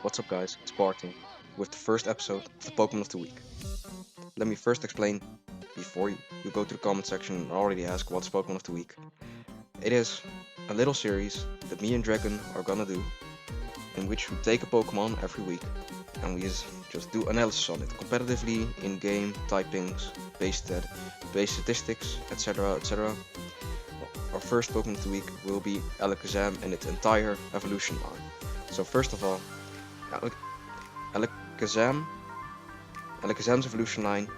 What's up guys, it's Barton with the first episode of the Pokemon of the Week. Let me first explain before you go to the comment section and already ask what's Pokemon of the Week. It is a little series that me and Dragun are gonna do in which we take a Pokemon every week and we just do analysis on it competitively, in-game, typings, base statistics, etc. etc. Our first Pokemon of the week will be Alakazam and its entire evolution line. So first of all, Alakazam's evolution line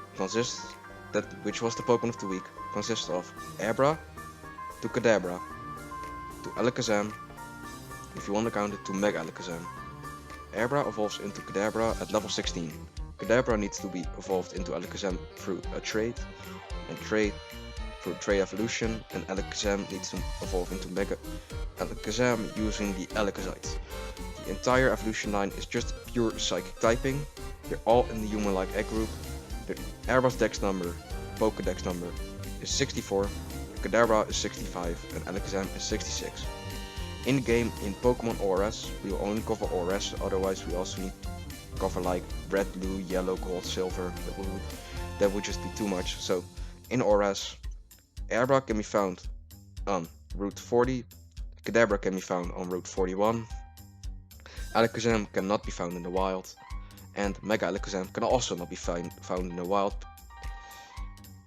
which was the Pokemon of the week, consists of Abra to Kadabra to Alakazam, if you want to count it, to Mega Alakazam. Abra evolves into Kadabra at level 16. Kadabra needs to be evolved into Alakazam through a trade, and trade through trade evolution, and Alakazam needs to evolve into Mega Alakazam using the Alakazite. The entire evolution line is just pure psychic typing. They're all in the human-like egg group. The Abra's dex number, Pokedex number, is 64, Kadabra is 65, and Alakazam is 66. In the game, in Pokemon ORS, we will only cover ORS, otherwise we also need to cover like red, blue, yellow, gold, silver. That would just be too much. So, in ORS, Abra can be found on Route 40, Kadabra can be found on Route 41, Alakazam cannot be found in the wild, and Mega Alakazam can also not be found in the wild.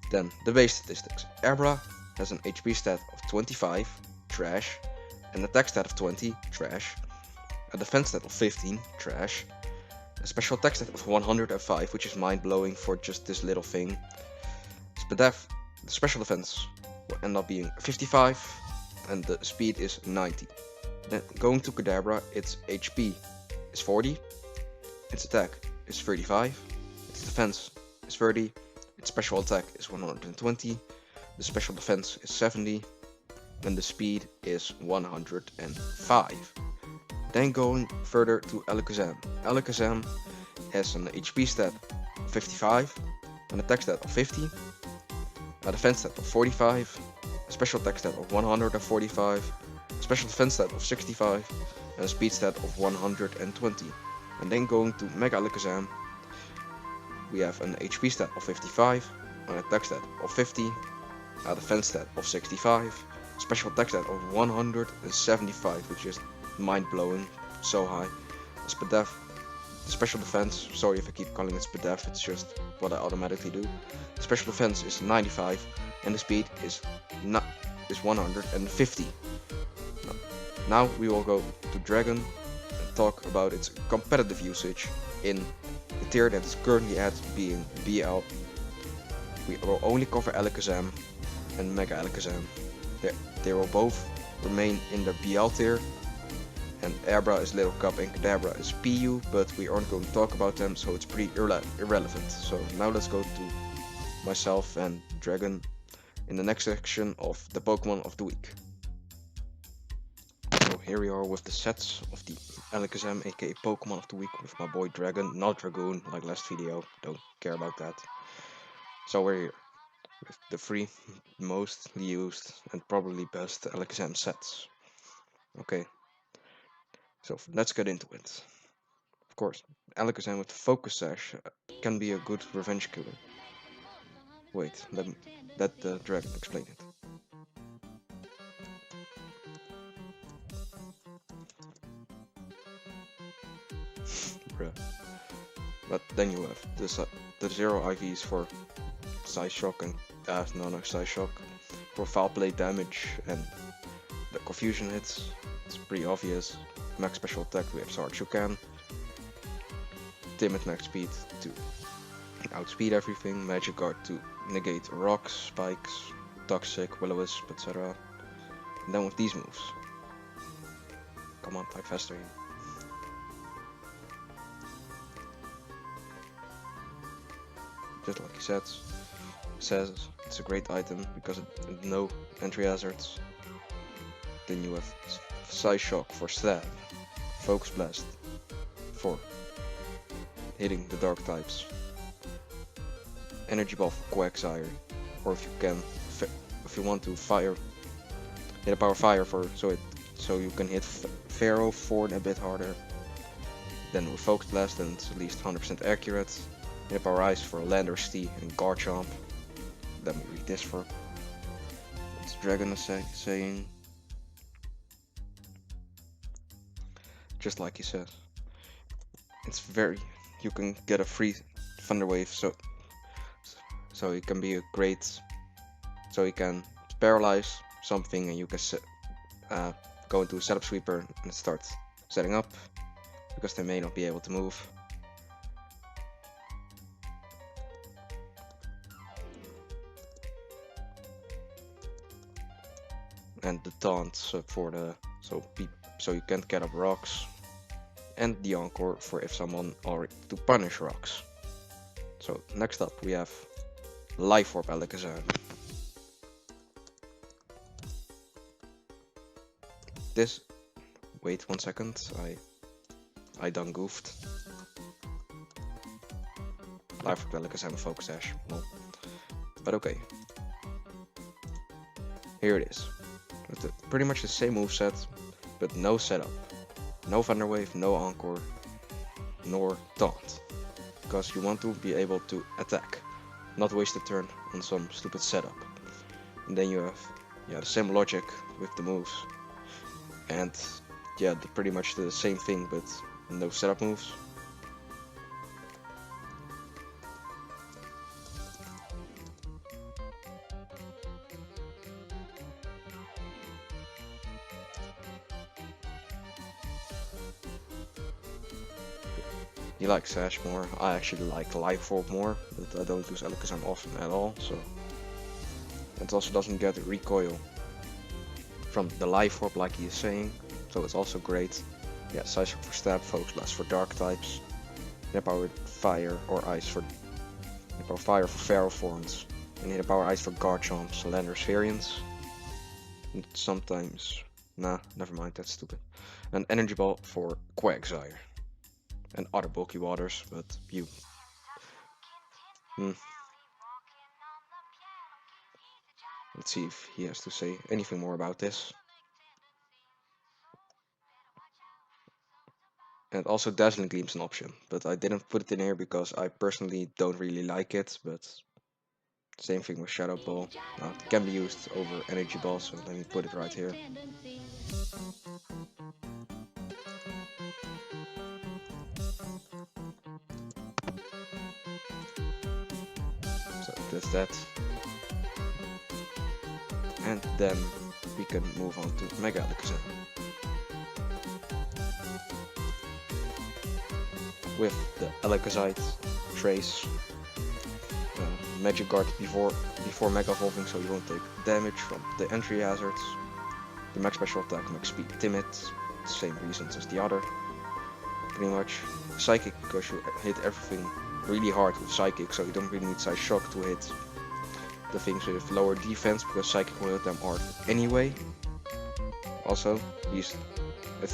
Then, the base statistics. Abra has an HP stat of 25, trash, an attack stat of 20, trash, a defense stat of 15, trash, a special attack stat of 105, which is mind-blowing for just this little thing. The special defense will end up being 55, and the speed is 90. Then going to Kadabra, its HP is 40, its attack is 35, its defense is 30, its special attack is 120, the special defense is 70, and the speed is 105. Then going further to Alakazam. Alakazam has an HP stat of 55, an attack stat of 50, a defense stat of 45, a special attack stat of 145, a special defense stat of 65, and a speed stat of 120. And then going to Mega Alakazam, we have an HP stat of 55, an attack stat of 50, a defense stat of 65, special attack stat of 175, which is mind-blowing, so high. The special defense, sorry if I keep calling it Spadef, it's just what I automatically do. The special defense is 95, and the speed is 150. Now we will go to Dragun and talk about its competitive usage in the tier that is currently at, being BL. We will only cover Alakazam and Mega Alakazam. They will both remain in the BL tier, and Abra is Little Cup and Kadabra is PU, but we aren't going to talk about them, so it's pretty irrelevant. So now let's go to myself and Dragun in the next section of the Pokemon of the week. So here we are with the sets of the Alakazam aka Pokemon of the week with my boy Dragun, not Dragoon like last video, don't care about that. So we're here with the 3 most used and probably best Alakazam sets. Okay, so let's get into it. Of course, Alakazam with Focus Sash can be a good revenge killer. Wait, let the Dragon explain it. Bruh. But then you have the 0 IVs for Psy Shock and Psy Shock for foul play damage, and the confusion hits. It's pretty obvious. Max special attack, we have Sarchukan. Timid max speed to outspeed everything. Magic Guard to negate rocks, spikes, toxic, will-o-wisp, etc. And then with these moves. Come on, type faster here. Just like he says, it's a great item because it no entry hazards. Then you have Psy Shock for stab, Focus Blast for hitting the dark types, Energy Ball for Quagsire, or if you want to hit a power fire so you can hit Pharaoh 4 a bit harder. Then with Focus Blast, then it's at least 100% accurate. Hit Power Ice for Landorus and Garchomp. Let me read this for what's Dragun is saying. Just like he says. It's you can get a free Thunder Wave, so it can be a great, so you can paralyze something and you can go into a setup sweeper and start setting up, because they may not be able to move. And the taunts for the so you can't get up rocks, and the encore for if someone already to punish rocks. So next up we have Life Orb Alakazam. This, wait 1 second, I done goofed. Life Orb Alakazam Focus Dash, well, but okay. Here it is, with pretty much the same moveset, but no setup. No Thunder Wave, no Encore, nor Taunt. Because you want to be able to attack, not waste a turn on some stupid setup. And then you have the same logic with the moves. And yeah, pretty much the same thing, but no setup moves. You like Sash more, I actually like Life Orb more, but I don't use Alakazam often at all, so... It also doesn't get recoil from the Life Orb like he is saying, so it's also great. Yeah, Size for Stab, Focus Blast for Dark types, Hit Power Fire or Ice for... Hit Power Fire for Feral Forms, and Hit Power Ice for Garchomps, Landorus variants. And sometimes... Nah, never mind, that's stupid. And Energy Ball for Quagsire. And other bulky waters, but you... Let's see if he has to say anything more about this. And also Dazzling Gleam's an option, but I didn't put it in here because I personally don't really like it, but same thing with Shadow Ball. It can be used over Energy Ball, so let me put it right here. So that's that. And then we can move on to Mega Alakazam. With the Alakazite Trace, Magic Guard before Mega Evolving, so you won't take damage from the entry hazards. The max special attack, max speed, timid, same reasons as the other, pretty much. Psychic, because you hit everything really hard with Psychic, so you don't really need Psy Shock to hit the things with lower defense, because Psychic will hit them hard anyway. Also, it's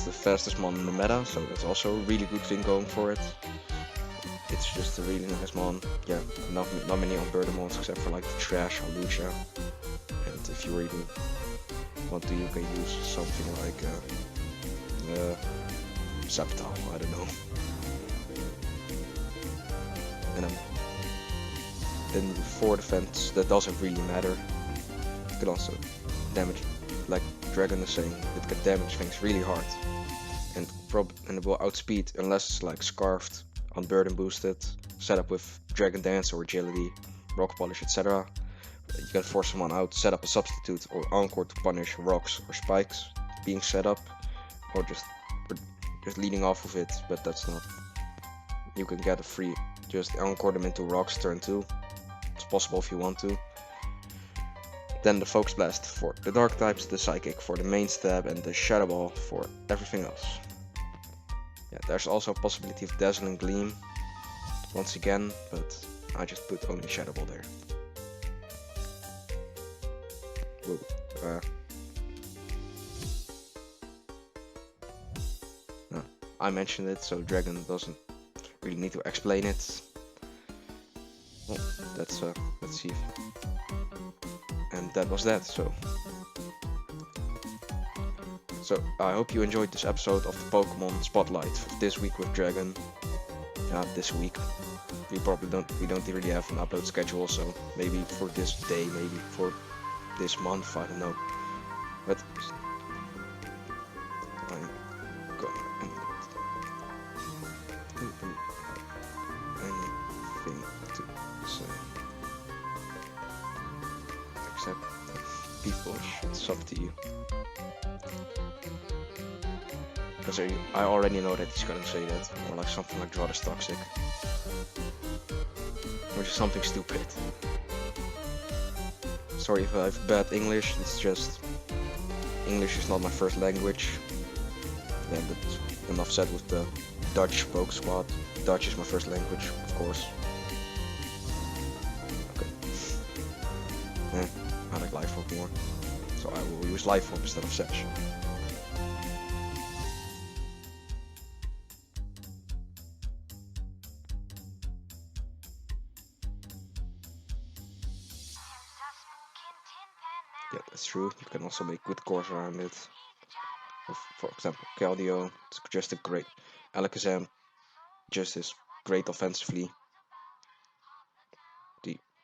the fastest mon in the meta, so that's also a really good thing going for it. It's just a really nice mon. Yeah, not many unburden mons except for like the Trash or Lucia. And if you really want to, you can use something like Sceptile, I don't know. And then the 4 defense, that doesn't really matter. You can also damage, like Dragun is saying, it can damage things really hard. And it will outspeed unless it's like Scarfed, Unburden boosted, set up with Dragon Dance or Agility, Rock Polish, etc. You can force someone out, set up a substitute or Encore to punish rocks or spikes being set up, or just leading off of it, but that's not. You can get a free, just Encore them into rocks turn 2. It's possible if you want to. Then the Focus Blast for the Dark types, the Psychic for the main stab, and the Shadow Ball for everything else. Yeah, there's also a possibility of Dazzling Gleam once again, but I just put only Shadow Ball there. Whoa. I mentioned it, so Dragun doesn't really need to explain it. Well, let's see. And that was that, so So I hope you enjoyed this episode of the Pokemon Spotlight of this week with Dragon. This week. We don't really have an upload schedule, so maybe for this day, maybe for this month, I don't know. But I'm gonna end it. Anything to say except people should sub to you. Because I already know that he's gonna say that, or like something like Draw is toxic. Which is something stupid. Sorry if I have bad English, it's just English is not my first language. Yeah, but enough said with the Dutch Poke Squad. Dutch is my first language, of course. Okay. I like Life Orb more, so I will use Life Orb instead of Sash. Yeah, that's true. You can also make good cores around it. For example, Keldeo, it's just a great Alakazam, just is great offensively.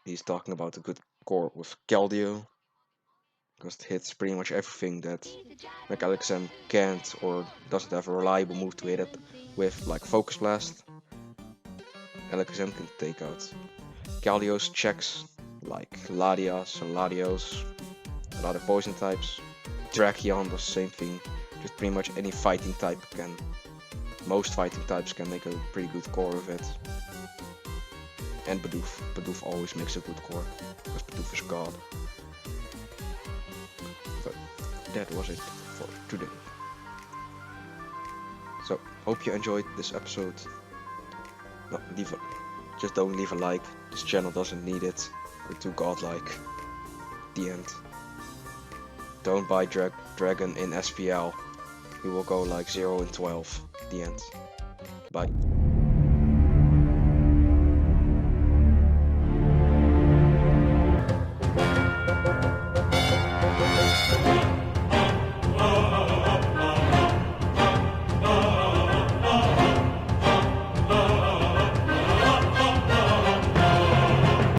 He's talking about a good core with Keldeo, because it hits pretty much everything that like Alakazam can't or doesn't have a reliable move to hit it with, like Focus Blast. Alakazam can take out Keldeo's checks, like Latias and Latios, and other poison types. Drakion does the same thing. Just pretty much any fighting type can, most fighting types can make a pretty good core with it. And Bidoof. Bidoof always makes a good core, because Bidoof is god. But that was it for today. So, hope you enjoyed this episode. No, just don't leave a like, this channel doesn't need it. We're too godlike. The end. Don't buy Dragon in SPL. We will go like 0 and 12. The end. Bye.